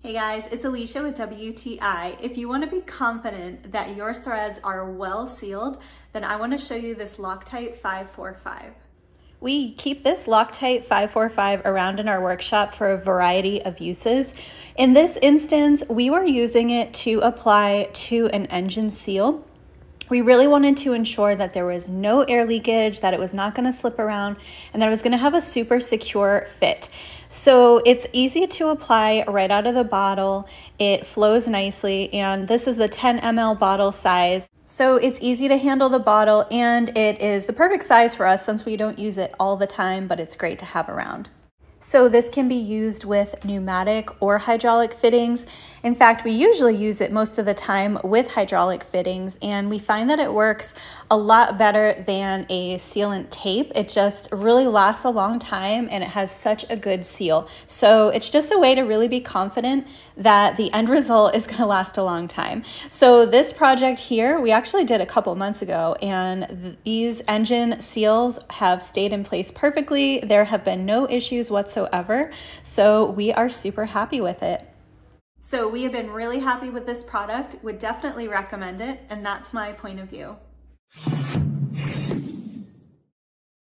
Hey guys, it's Alicia with WTI. If you want to be confident that your threads are well sealed, then I want to show you this Loctite 545. We keep this Loctite 545 around in our workshop for a variety of uses. In this instance, we were using it to apply to an engine seal. We really wanted to ensure that there was no air leakage, that it was not going to slip around, and that it was going to have a super secure fit. So it's easy to apply right out of the bottle. It flows nicely, and this is the 10 ml bottle size. So it's easy to handle the bottle, and it is the perfect size for us since we don't use it all the time, but it's great to have around. So this can be used with pneumatic or hydraulic fittings. In fact, we usually use it most of the time with hydraulic fittings, and we find that it works a lot better than a sealant tape. It just really lasts a long time and it has such a good seal. So it's just a way to really be confident that the end result is going to last a long time. So this project here, we actually did a couple months ago, and these engine seals have stayed in place perfectly. There have been no issues whatsoever. So we are super happy with it. So we have been really happy with this product, would definitely recommend it, and that's my point of view.